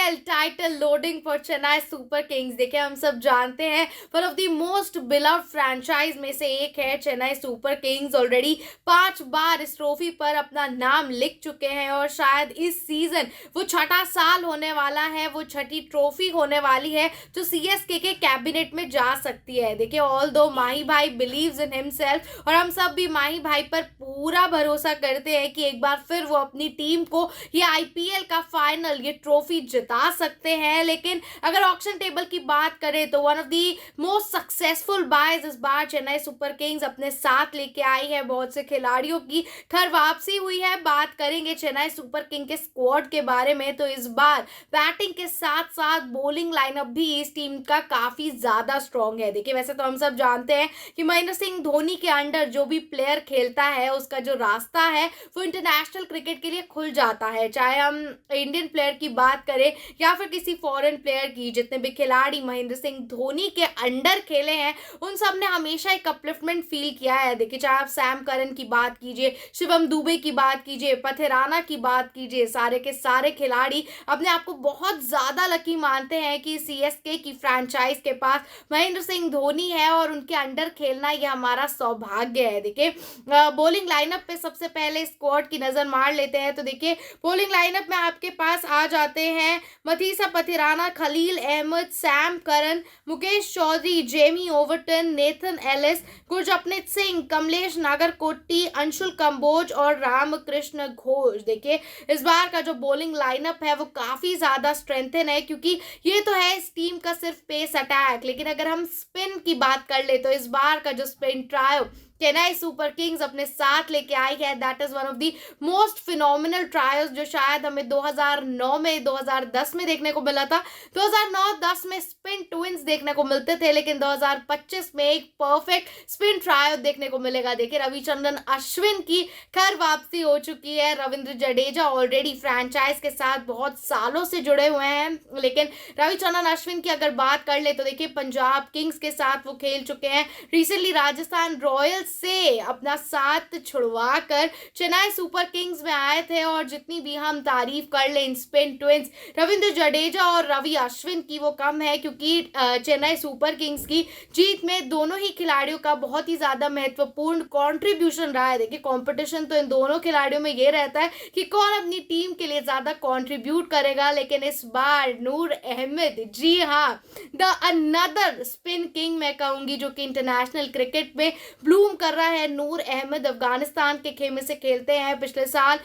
IPL title loading for Chennai Super Kings. देखिए हम सब जानते हैं one of the most beloved franchise में से एक है चेन्नई सुपर किंग्स। ऑलरेडी 5 बार इस ट्रॉफी पर अपना नाम लिख चुके हैं और शायद इस सीजन वो छठा साल होने वाला है, वो छठी ट्रॉफी होने वाली है जो सीएसके के कैबिनेट में जा सकती है। देखिए ऑल दो माही भाई बिलीव्स इन हिमसेल्फ और हम सब भी माही भाई पर पूरा भरोसा करते हैं कि एक बार फिर वो अपनी टीम को ये आईपीएल का फाइनल, ये ट्रॉफी जिता सकते हैं। लेकिन अगर ऑक्शन टेबल की बात करें तो one of the most successful boys इस बार चेन्नई सुपर किंग्स अपने साथ लेके आई है। बहुत से खिलाड़ियों की घर वापसी हुई है। बात करेंगे चेन्नई सुपर किंग के स्क्वाड के बारे में तो इस बार बैटिंग के साथ साथ बॉलिंग लाइनअप भी इस टीम का काफी ज्यादा स्ट्रॉन्ग है। देखिए वैसे तो हम सब जानते हैं कि महेंद्र सिंह धोनी के अंडर जो भी प्लेयर खेलता है उसका जो रास्ता है वो इंटरनेशनल क्रिकेट के लिए खुल जाता है। चाहे हम इंडियन प्लेयर की बात करें या फिर किसी फॉरेन प्लेयर की, जितने भी खिलाड़ी महेंद्र सिंह धोनी के अंडर खेले हैं उन सब ने हमेशा एक अपलिफ्टमेंट फील किया है। देखिए चाहे आप सैम करन की बात कीजिए, शिवम दुबे की बात कीजिए, पथेराना की बात कीजिए, सारे के सारे खिलाड़ी अपने आप को बहुत ज्यादा लकी मानते हैं कि सीएसके की फ्रैंचाइज के पास महेंद्र सिंह धोनी है और उनके अंडर खेलना ये हमारा सौभाग्य है। देखिए बॉलिंग लाइनअप पे सबसे पहले स्क्वाड की नजर मार लेते हैं तो देखिए बॉलिंग लाइनअप में आपके पास आ जाते हैं Matheesha Pathirana, Khaleel Ahmed, Sam Curran, Mukesh Choudhary, Jamie Overton, Nathan Ellis, Gurjapneet Singh, Kamlesh Nagarkoti, Anshul Kamboj और रामकृष्ण घोष। देखिए इस बार का जो बॉलिंग लाइनअप है वो काफी ज्यादा स्ट्रेंथन है क्योंकि ये तो है इस टीम का सिर्फ पेस अटैक, लेकिन अगर हम स्पिन की बात कर ले तो इस बार का जो spin trio Chennai Super Kings अपने साथ लेके आई है that is one of the most phenomenal trials जो शायद हमें 2009 में 2010 में देखने को मिला था। 2009-10 में स्पिन ट्विंस देखने को मिलते थे, लेकिन 2025 में एक परफेक्ट स्पिन ट्रायल देखने को मिलेगा। देखिए रविचंद्रन अश्विन की घर वापसी हो चुकी है। रविंद्र जडेजा ऑलरेडी फ्रैंचाइज के साथ बहुत सालों से जुड़े हुए हैं, लेकिन रविचंद्रन अश्विन की अगर बात कर ले तो देखिए पंजाब किंग्स के साथ वो खेल चुके हैं। रिसेंटली राजस्थान रॉयल्स से अपना साथ छुड़वा कर चेन्नई सुपर किंग्स में आए थे और जितनी भी हम तारीफ कर ले इन स्पिन ट्विंस रविंद्र जडेजा और रवि अश्विन की वो कम है क्योंकि चेन्नई सुपर किंग्स की जीत में दोनों ही खिलाड़ियों का बहुत ही ज्यादा महत्वपूर्ण कंट्रीब्यूशन रहा है। देखिए कंपटीशन तो इन दोनों खिलाड़ियों में ये रहता है कि कौन अपनी टीम के लिए ज्यादा कंट्रीब्यूट करेगा, लेकिन इस बार नूर अहमद, जी हाँ, द अनदर स्पिन किंग मैं कहूंगी जो कि इंटरनेशनल क्रिकेट में ब्लूम कर रहा है। नूर अहमद अफगानिस्तान के खेमे से खेलते हैं। पिछले साल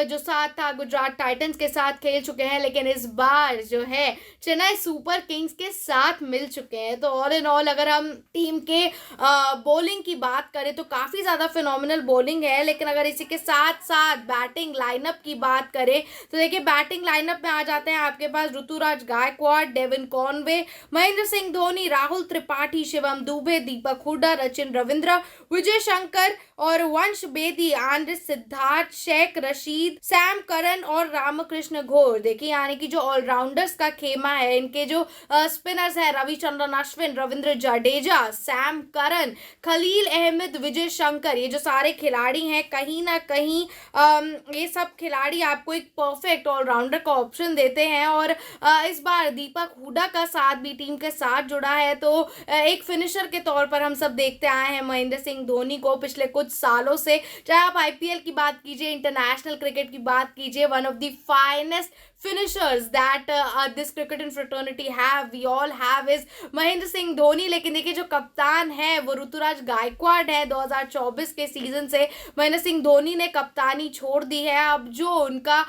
जो साथ था गुजरात टाइटंस के साथ खेल चुके हैं, लेकिन इस बार जो है चेन्नई सुपर किंग्स के साथ मिल चुके हैं। तो ऑल इन ऑल अगर हम टीम के बॉलिंग की बात करें तो काफ़ी ज़्यादा फिनोमिनल बॉलिंग है, लेकिन अगर इसी के साथ साथ बैटिंग लाइनअप की बात करें तो देखिए बैटिंग लाइनअप में आ जाते हैं आपके पास ऋतुराज गायकवाड़, डेविन कॉनवे, महेंद्र सिंह धोनी, राहुल त्रिपाठी, शिवम दुबे, दीपक हुड्डा, सचिन रविंद्र, विजय शंकर और वंश बेदी, आंद्रिस सिद्धार्थ, शेख रशीद, सैम करन और रामकृष्ण घोष। देखिए यानी कि जो ऑलराउंडर्स का खेमा है, इनके जो स्पिनर्स है रविचंद्रन अश्विन, रविंद्र जडेजा, सैम करन, खलील अहमद, विजय शंकर, ये जो सारे खिलाड़ी हैं कहीं ना कहीं ये सब खिलाड़ी आपको एक परफेक्ट ऑलराउंडर का ऑप्शन देते हैं। और इस बार दीपक हुड्डा का साथ भी टीम के साथ जुड़ा है, तो एक फिनिशर के तौर पर हम सब देखते आए हैं महेंद्र सिंह धोनी को पिछले कुछ सालों से। चाहे आप आईपीएल की बात कीजिए, इंटरनेशनल क्रिकेट की बात कीजिए, one of the finest finishers that this cricket and fraternity have, we all have is Mahendra Singh Dhoni. लेकिन देखिए जो कप्तान है वो ऋतुराज गायकवाड़ है। 2024 के सीजन से महेंद्र सिंह धोनी ने कप्तानी छोड़ दी है। अब जो उनका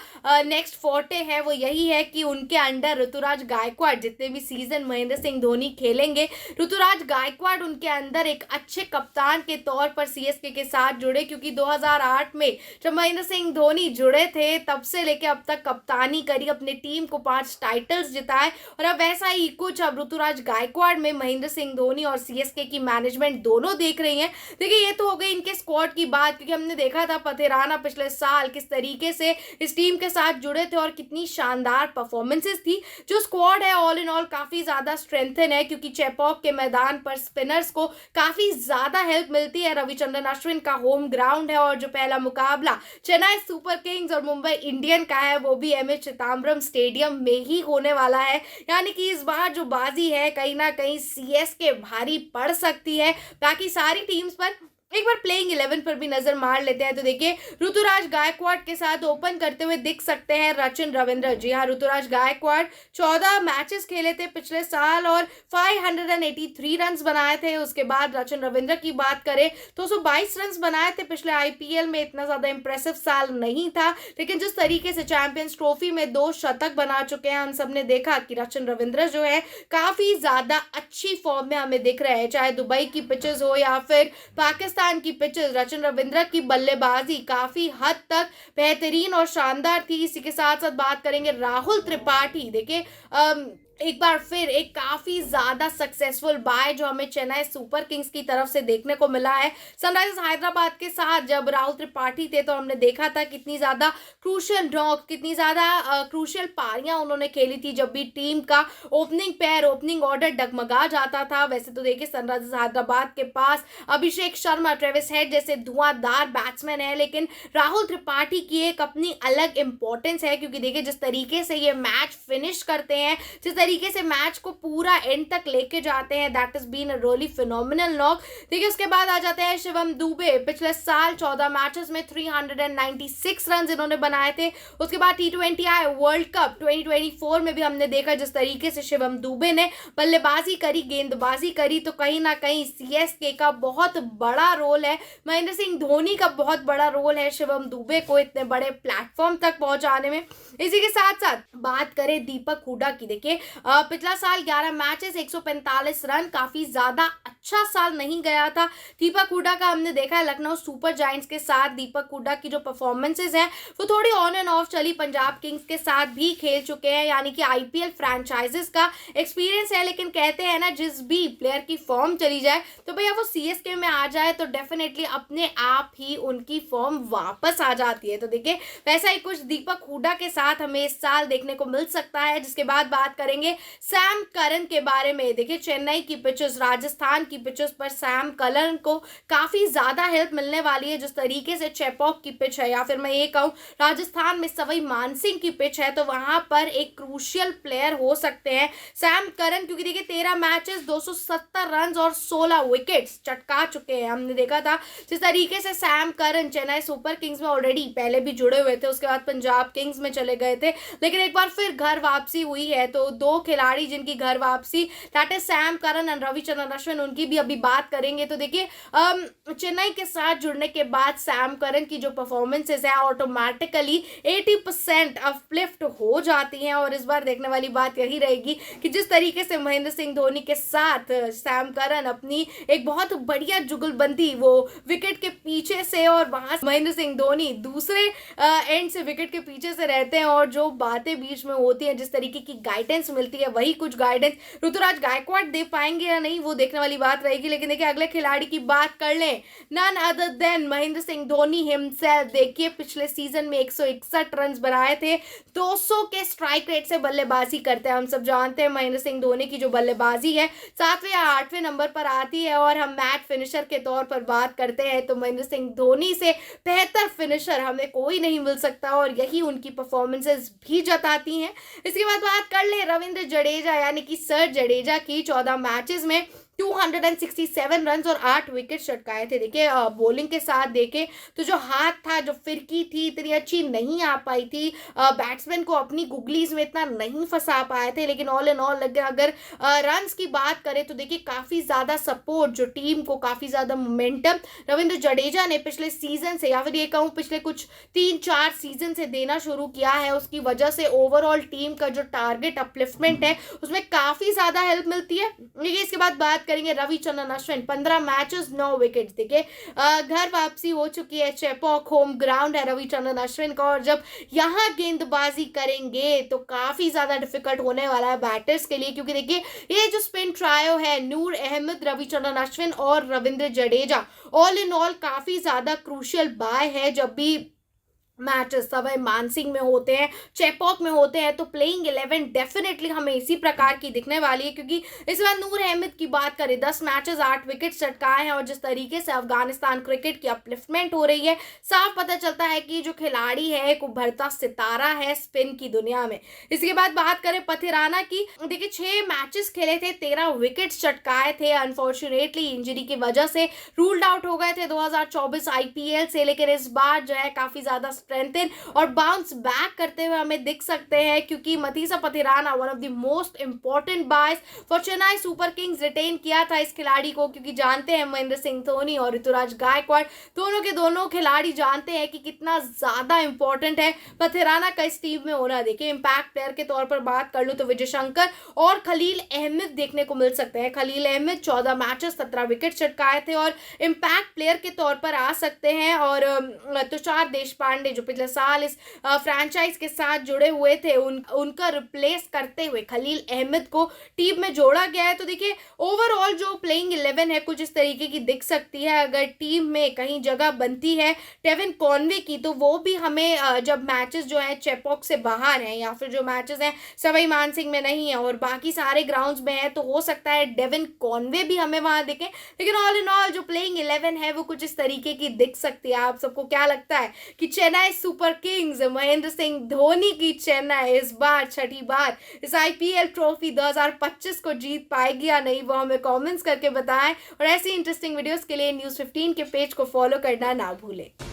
नेक्स्ट फोर्टे है वो यही है कि उनके अंडर ऋतुराज गायकवाड़ जितने भी सीजन महेंद्र सिंह धोनी खेलेंगे, ऋतुराज गायकवाड़ उनके अंदर एक अच्छे कप्तान के तौर पर सीएसके के साथ जुड़े, क्योंकि 2008 में जब महेंद्र सिंह धोनी जुड़े थे तब से लेके अब तक कप्तानी अपनी टीम को 5 टाइटल्स जिताए और अब वैसा ही कुछ अब ऋतुराज गायकवाड़ में महेंद्र सिंह धोनी और सीएसके की मैनेजमेंट दोनों देख रही हैं। देखिए ये तो हो गई इनके स्क्वाड की बात, क्योंकि हमने देखा था पथेराना पिछले साल किस तरीके से इस टीम के साथ जुड़े थे और कितनी शानदार परफॉर्मेंसेस थी। जो स्क्वाड है ऑल इन ऑल काफी ज्यादा स्ट्रेंथन है, क्योंकि चेपॉक के मैदान पर स्पिनर्स को काफी ज्यादा हेल्प हेल्प मिलती है। रविचंद्रन अश्विन का होम ग्राउंड है और जो पहला मुकाबला चेन्नई सुपर किंग्स और मुंबई इंडियन का है वो भी एमए चिदम्बरम स्टेडियम में ही होने वाला है। यानी कि इस बार जो बाजी है कहीं ना कहीं सीएसके भारी पड़ सकती है बाकी सारी टीम्स पर। एक बार प्लेइंग 11 पर भी नजर मार लेते हैं तो देखिए ऋतुराज गायकवाड़ के साथ ओपन करते हुए दिख सकते हैं रचिन रविंद्र। जी हाँ, ऋतुराज गायकवाड़ 14 मैचेस खेले थे पिछले साल और 583 रन्स बनाए थे। उसके बाद रचिन रविंद्र की बात करें तो 222 रन्स बनाए थे पिछले आईपीएल में। इतना ज्यादा इंप्रेसिव साल नहीं था, लेकिन जिस तरीके से चैंपियंस ट्रॉफी में 2 शतक बना चुके हैं, हम सब ने देखा कि रचिन रविंद्र जो है काफी ज्यादा अच्छी फॉर्म में हमें दिख रहे हैं। चाहे दुबई की पिचेस हो या फिर पाकिस्तान की पिचेस, रचिन रविंद्र की बल्लेबाजी काफी हद तक बेहतरीन और शानदार थी। इसी के साथ साथ बात करेंगे राहुल त्रिपाठी। देखिए एक बार फिर एक काफी ज्यादा सक्सेसफुल बाय जो हमें चेन्नई सुपर किंग्स की तरफ से देखने को मिला है। सनराइजर्स हैदराबाद के साथ जब राहुल त्रिपाठी थे तो हमने देखा था कितनी ज्यादा क्रूशियल नॉक, कितनी ज्यादा क्रूशियल पारियां उन्होंने खेली थी जब भी टीम का ओपनिंग पेयर, ओपनिंग ऑर्डर डगमगा जाता था। वैसे तो देखिए सनराइजर्स हैदराबाद के पास अभिषेक शर्मा, ट्रेविस हेड जैसे धुआंधार बैट्समैन है, लेकिन राहुल त्रिपाठी की एक अपनी अलग इंपॉर्टेंस है क्योंकि देखिए जिस तरीके से ये मैच फिनिश करते हैं, जिस तरीके से मैच को पूरा एंड तक लेके जाते हैं, that is been a really phenomenal knock. देखिए उसके बाद आ जाते हैं शिवम दुबे। पिछले साल 14 मैचेस में 396 रन इन्होंने बनाए थे। उसके बाद टी20 आए, वर्ल्ड कप 2024 में भी हमने देखा जिस तरीके से शिवम दुबे ने बल्लेबाजी करी, गेंदबाजी करी, तो कहीं ना कहीं सीएसके का बहुत बड़ा रोल है, महेंद्र सिंह धोनी का बहुत बड़ा रोल है शिवम दुबे को इतने बड़े प्लेटफॉर्म तक पहुंचाने में। इसी के साथ साथ बात करें दीपक हुडा की। देखिए पिछला साल 11 मैचेस 145 रन, काफी ज्यादा अच्छा साल नहीं गया था दीपक हुडा का। हमने देखा है लखनऊ सुपर जायंट्स के साथ दीपक हुडा की जो परफॉर्मेंसेज हैं वो थोड़ी ऑन एंड ऑफ चली, पंजाब किंग्स के साथ भी खेल चुके हैं, यानी कि आईपीएल फ्रेंचाइजेस का एक्सपीरियंस है। लेकिन कहते हैं ना जिस भी प्लेयर की फॉर्म चली जाए तो भैया वो सीएसके में आ जाए तो डेफिनेटली अपने आप ही उनकी फॉर्म वापस आ जाती है। तो देखिए वैसा ही कुछ दीपक हुडा के साथ हमें इस साल देखने को मिल सकता है। जिसके बाद बात करेंगे सैम करन के बारे में। देखिए चेन्नई की पिचेस, राजस्थान की पिचेस पर सैम करन को काफी ज्यादा हेल्प मिलने वाली है। जिस तरीके से चेपॉक की पिच है या फिर मैं ये कहूँ राजस्थान में सवाई मानसिंह की पिच है, तो वहां पर एक क्रूशियल प्लेयर हो सकते हैं सैम करन, क्योंकि देखिए 13 मैचेस 270 रन और 16 विकेट्स चटका चुके हैं। हमने देखा था जिस तरीके से Sam Curran Chennai Super Kings में ऑलरेडी पहले भी जुड़े हुए थे, उसके बाद पंजाब किंग्स में चले गए थे, लेकिन एक बार फिर घर वापसी हुई है। तो 2 खिलाड़ी जिनकी घर वापसी, that is Sam Curran and Ravichandran Ashwin, उनकी भी अभी बात करेंगे। तो देखिए चेन्नई के साथ जुड़ने के बाद सैम करन की जो परफॉर्मेंसेस है ऑटोमेटिकली 80% अपलिफ्ट हो जाती हैं। और इस बार देखने वाली बात यही रहेगी कि जिस तरीके से महेंद्र सिंह धोनी के साथ सैम करन अपनी एक बहुत बढ़िया जुगलबंदी, वो विकेट के पीछे से और वहां महेंद्र सिंह धोनी दूसरे एंड से विकेट के पीछे से रहते हैं, और जो बातें बीच में होती हैं, जिस तरीके की गाइडेंस मिलती है, वही कुछ गाइडेंस ऋतुराज गायकवाड़ दे पाएंगे या नहीं वो देखने वाली बात रहेगी। लेकिन देखिए अगले खिलाड़ी की बात कर लें, none other than Mahendra Singh Dhoni himself. देखिए पिछले सीजन में 161 रन बनाए थे, 200 के स्ट्राइक रेट से बल्लेबाजी करते हैं। हम सब जानते हैं महेंद्र सिंह धोनी की जो बल्लेबाजी है 7वें या 8वें नंबर पर आती है, और हम मैच फिनिशर के तौर पर बात करते हैं तो महेंद्र सिंह धोनी से बेहतर फिनिशर हमें कोई नहीं मिल सकता, और यही उनकी परफॉर्मेंसेस भी जताती हैं। इसके बाद बात कर ले रविंद्र जडेजा यानी कि सर जडेजा की। 14 मैचेस में 267 रन और 8 विकेट चटकाए थे। देखिए बॉलिंग के साथ देखे तो जो हाथ था, जो फिरकी थी, इतनी अच्छी नहीं आ पाई थी, बैट्समैन को अपनी गुगलीज में इतना नहीं फंसा पाए थे। लेकिन ऑल इन ऑल अगर रन्स की बात करें तो देखिए काफ़ी ज़्यादा सपोर्ट, जो टीम को काफ़ी ज़्यादा मोमेंटम रविंद्र जडेजा ने पिछले सीजन से, या फिर ये कहूँ पिछले कुछ 3-4 सीजन से देना शुरू किया है, उसकी वजह से ओवरऑल टीम का जो टारगेट अपलिफ्टमेंट है उसमें काफ़ी ज़्यादा हेल्प मिलती है। देखिए इसके बाद बात करेंगे रविचंद्रन अश्विन। 15 matches 9 wicket. देखिए घर वापसी हो चुकी है, चेपॉक होम ग्राउंड है रविचंद्रन अश्विन का, और जब यहाँ गेंदबाजी करेंगे तो काफी ज्यादा डिफिकल्ट होने वाला है बैटर्स के लिए, क्योंकि देखिए ये जो स्पिन ट्रायो है नूर अहमद, रविचंद्रन अश्विन और Ravindra Jadeja, all in all काफी ज्यादा क्रूशियल बाय है। जब भी मैचेस सवाई मानसिंह में होते हैं, चेपॉक में होते हैं, तो प्लेइंग 11 डेफिनेटली हमें इसी प्रकार की दिखने वाली है, क्योंकि इस बार नूर अहमद की बात करें 10 मैचेस 8 विकेट चटकाए हैं, और जिस तरीके से अफगानिस्तान क्रिकेट की अपलिफ्टमेंट हो रही है, साफ पता चलता है कि जो खिलाड़ी है एक उभरता सितारा है स्पिन की दुनिया में। इसके बाद बात करें पथिराना की, देखिए 6 मैचेस खेले थे, 13 विकेट चटकाए थे, अनफॉर्चुनेटली इंजरी की वजह से रूल्ड आउट हो गए थे 2024 आईपीएल से, लेकिन इस बार जो है काफी ज्यादा स्ट्रेंथन और बाउंस बैक करते हुए हमें दिख सकते हैं, क्योंकि Matheesha Pathirana one of the most important boys for Chennai Super Kings retain किया था इस खिलाड़ी को, क्योंकि जानते हैं महेंद्र सिंह धोनी और ऋतुराज गायकवाड़ दोनों के दोनों खिलाड़ी जानते हैं कि कितना ज्यादा इंपॉर्टेंट है पथिराना का इस टीम में होना। देखिए इंपैक्ट प्लेयर के तौर पर बात कर लूं तो विजय शंकर और खलील अहमद देखने को मिल सकते हैं। खलील अहमद 14 मैचेस 17 विकेट चटकाए थे और इंपैक्ट प्लेयर के तौर पर आ सकते हैं, और तुषार देशपांडे जो पिछले साल इस फ्रेंचाइज के साथ जुड़े हुए थे उनका रिप्लेस करते हुए खलील अहमद को टीम में जोड़ा गया है। तो देखिए ओवरऑल जो प्लेइंग 11 है कुछ इस तरीके की दिख सकती है। अगर टीम में कहीं जगह बनती है डेविन कॉनवे की, तो वो भी हमें जब मैचेस जो है चेपॉक से बाहर हैं या फिर जो मैचेस हैं सवाई मानसिंह में नहीं है और बाकी सारे ग्राउंड्स में है, तो हो सकता है डेविन कॉनवे भी हमें वहां दिखे। लेकिन ऑल इन ऑल जो प्लेइंग 11 है वो कुछ इस तरीके की दिख सकती है। आप सबको क्या लगता है कि चेन्नई सुपर किंग्स महेंद्र सिंह धोनी की चेन्नई इस बार छठी बार इस आईपीएल ट्रॉफी 2025 को जीत पाएगी या नहीं, वो हमें कमेंट्स करके बताएं। और ऐसी इंटरेस्टिंग वीडियोस के लिए न्यूज़ 15 के पेज को फॉलो करना ना भूलें।